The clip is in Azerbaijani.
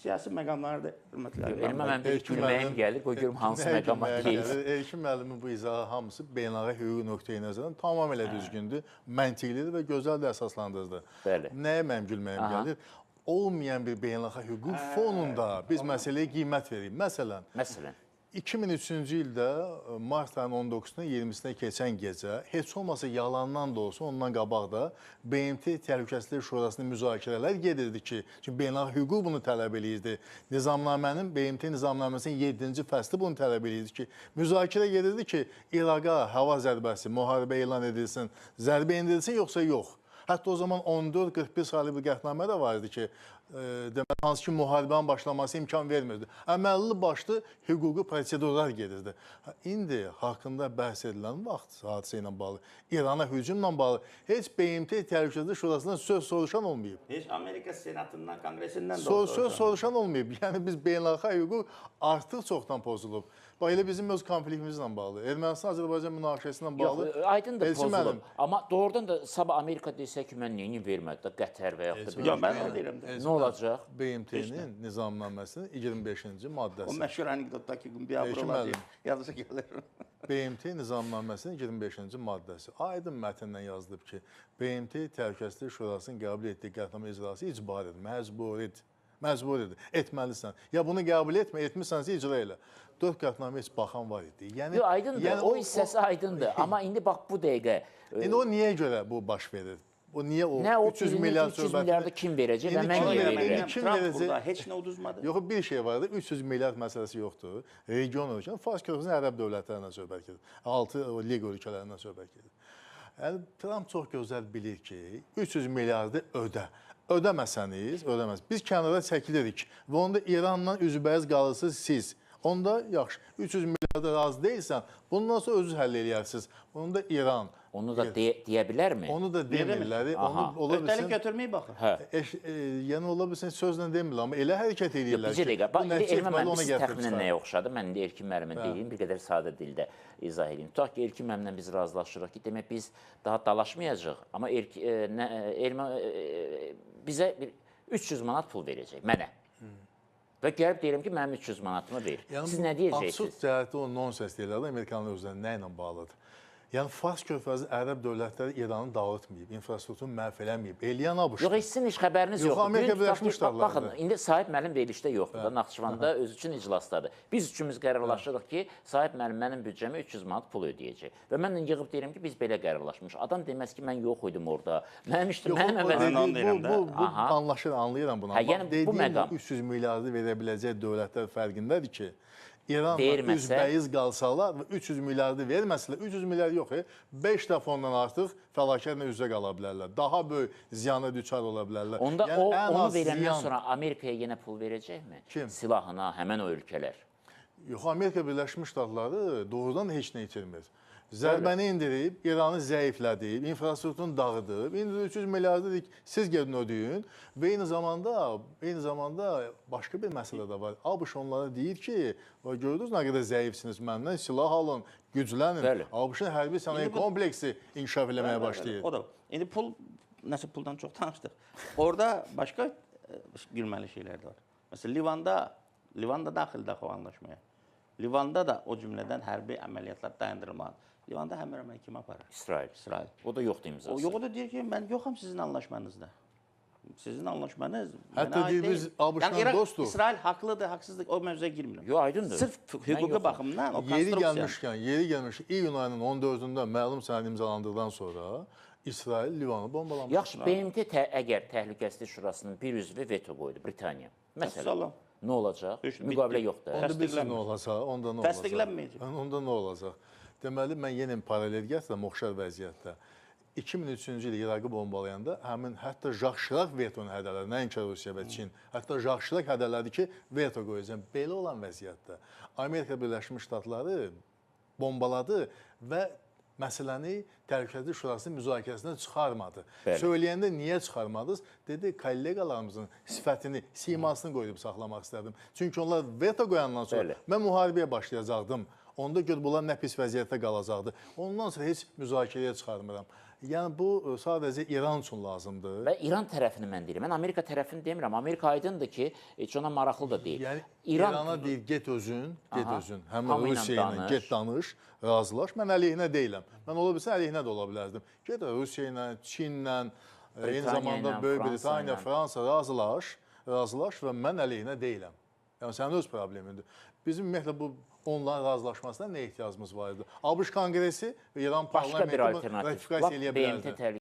siyasi məqamlarda hörmətli Elmə mən bir gülməyim gəlir, qoy görüm hansı məqama deyil. Elkin müəllimin bu izahı hamısı beynəlxalq hüquq nöqteyi nəzərdən tamamilə düzgündür, məntiqlidir və gözəl də əsaslandırdı. Bəli. Nəyə mənim gülməyim gəlir? Olmayan bir beynəlxalq hüquq fonunda biz məsələyə qiymət veririk. Məsələn, 2003-cü ildə mart ayının 19-dan 20-sinə keçən gecə heç olmasa yalandan da olsa ondan qabaq da BMT Təhlükəsizlik Şurasının müzakirələr gedirdi ki, çünki beynəlxalq hüquq bunu tələb eləyirdi. Nizamnamənin, BMT Nizamnaməsinin 7-ci fəsli bunu tələb eləyirdi ki, müzakirə gedirdi ki, İraqa hava zərbəsi, müharibə elan edilsin, zərbə endirilsin yoxsa yox. Hətta o zaman 14-41 saylı bir qətnamə də var idi ki, demək, hansı ki, müharibənin başlaması imkan vermirdi. Əməlli başlı hüquqi prosedurlar gedirdi. İndi haqqında bəhs edilən vaxt hadisə ilə bağlı, İrana hücumla bağlı heç BMT Təhlükəsizlik Şurasından söz soruşan olmayıb. Heç Amerika Senatından, Kongresindən də söz soruşan olmayıb. Yəni biz beynəlxalq hüquq artıq çoxdan pozulub. Bax, elə bizim öz konfliktimizlə bağlı, Ermənistan-Azərbaycan münaqişəsindən bağlı. Yox, aydındır pozulub. Amma doğrudan da sabah Amerika desə ki, mən neyini vermədi də Qətər və yaxud da... Yox, mən onu deyirəm. Nə olacaq? BMT-nin nizamnaməsinin 25-ci maddəsi. O məşhur anekdotdakı gün biabır olacaq. Yazıca gəlir. BMT nizamnaməsinin 25-ci maddəsi aydın mətndən yazılıb ki, BMT Təhlükəsizlik Şurasının qəbul etdiyi qətnamə icrası icbaridir, məcburidir, etməlisən. Ya bunu qəbul etmə, etmirsənsə icra elə. 4 qətnamə heç baxan var idi. Yəni, aydındır, o hissəsi aydındır. Amma indi bax bu dəqiqə... İndi o niyə görə bu baş verir? O niyə o 300 milyardı kim verəcək və mən niyə verirəm? Trump burada heç nə uduzmadı. Yox, bir şey var da 300 milyard məsələsi yoxdur. Region ölkənin, Fars körfəzinin ərəb dövlətlərindən söhbət gedir. 6 liq ölkələrindən söhbət gedir. Yəni, Trump çox gözəl bilir ki, 300 milyardı ödəməsəniz, biz kənara çəkilirik və onda İranla üzbəyiz qalırsınız siz. Onda yaxşı, 300 milyarda razı deyilsən, bundan sonra özünüz həll eləyərsiniz. Onu da İran. Onu da deyə bilərmi? Onu da demirlər. Öhdəlik götürməyi baxır. Yəni, ola bilsin sözlə demirlər, amma elə hərəkət edirlər ki, bu nəticə etməli ona gətirib. Təxminən nəyə oxşadı? Mən indi Elkin müəllimə deyim, bir qədər sadə dildə izah edeyim. Tutaq ki, Elkin müəllimlə biz razılaşırıq ki, demək biz daha dalaşmayacaq, amma bizə 300 manat pul verəcək, mənə. Və gəlib deyirəm ki, mənim 300 manatımı ver. Siz nə deyəcəksiniz? Absurd cəhətdə o nonsens deyirlər, Amerikanın özləri nə ilə bağlıdır? Yəni, Fars körfəzi ərəb dövlətləri İranı dağıtmayıb, infrastrukturunu məhv eləməyib. Eləyən abuşdur. Yox, sizin heç xəbəriniz yoxdur. Yox, Amerika Birləşmiş Ştatlarıdır. Baxın, indi Sahib müəllim verilişdə yoxdur da, Naxçıvanda öz üçün iclasdadır. Biz üçümüz qərarlaşırıq ki, Sahib müəllim mənim büdcəmə 300 manat pul ödəyəcək. Və mən yığıb deyirəm ki, biz belə qərarlaşmış. Adam deməz ki, mən yox idim orada. Mənim əvəzim. Bu anlaşır, anlayıram bunu. Yəni, bu məqam. 300 milyardı verə biləcək dövlətlər fərqindədir ki, İranla üzbəyiz qalsalar və 300 milyardı verməsələr, 300 milyard yox, 5 dəfə ondan artıq fəlakətlə üzə qala bilərlər. Daha böyük ziyana düçar ola bilərlər. Onda onu verəndən sonra Amerikaya yenə pul verəcəkmi? Kim? Silahına, həmən o ölkələr. Yox, Amerika Birləşmiş Ştatları doğrudan heç nə itirmir. Zərbəni indirib, İranı zəiflədib, infrastrukturunu dağıdıb. İndi 300 milyardı siz gedin ödəyin və eyni zamanda başqa bir məsələ də var. ABŞ onlara deyir ki, gördünüz nə qədər zəifsiniz, məndən silah alın, güclənin. ABŞ-ın hərbi sənaye kompleksi inkişaf eləməyə başlayır. O da. İndi nəsə puldan çox tanışdıq. Orada başqa gülməli şeylər də var. Məsələn, Livanda daxildə o anlaşmaya. Livanda da o cümlədən hərbi əməliyyatlar dayandırılmalı. Livanda hərbi əməliyyat kim aparır? İsrail. O da yoxdur imzası. Yox, o da deyir ki, mən yoxam sizin anlaşmanızda. Sizin anlaşmanız... Hətta deyir, biz ABŞ-dan dostdur. İsrail haqlıdır, haqsızdır, o mövzuya girmirəm. Yox, aydındır. Sırf hüquqi baxımdan o konstruksiya. Yeri gəlmişkən, iyun ayının 14-də məlum sənəd imzalandıqdan sonra İsrail Livanı bombalamışdır. Yaxşı, BMT əgər Təhlükəsizlik Şurasının bir üzvü veto qoydu, Britaniya. Məsələn, nə olacaq? Müqavilə yoxdur. Onda bilsin nə olacaq, onda nə olacaq? Təsdiqlənməyəcək. Onda nə olacaq? Deməli, mən yenə paralel gətirəm oxşar vəziyyətdə. 2003-cü il İraqı bombalayanda həmin hətta Jacques Chirac vetonun hədələdi, nəinki Rusiya və Çin, hətta Jacques Chirac hədələdi ki, veto qoyacaq. Belə olan vəziyyətdə Amerika Birləşmiş Ştatları bombaladı və məsələni Təhlükəsizlik Şurasının müzakirəsindən çıxarmadı. Söyləyəndə niyə çıxarmadınız? Dedi, kollegalarımızın sifətini, simasını qoyub saxlamaq istədim. Çünki onlar veto qoyandan sonra mən müharibəyə başlayacaqdım. Onda gör, bunlar nə pis vəziyyətdə qalacaqdı. Ondan sonra heç müzakirəyə çıxarmıram. Yəni bu sadəcə İran üçün lazımdır. Və İran tərəfini mən deyirəm. Mən Amerika tərəfini demirəm. Amerika aydındır ki, heç ona maraqlı da deyil. Yəni İrana deyir, get özün. Həm Hamı ilə Rusiya ilə danış. get danış, razılaş. Mən əleyhinə deyiləm. Mən ola bilsə əleyhinə də ola bilərdim. Get Rusiya ilə, Çinlə, eyni zamanda ilə, Böyük Fransa Britaniya, ilə. Fransa razılaş və mən əleyhinə deyiləm. Yəni sənin öz problemindir. Bizim ümumiyyətlə bu onların razılaşmasına nə ehtiyacımız var idi? ABŞ Konqresi və İran Başqa bir parlamenti alternativ. ratifikasiya eləyə bilərdi. BMT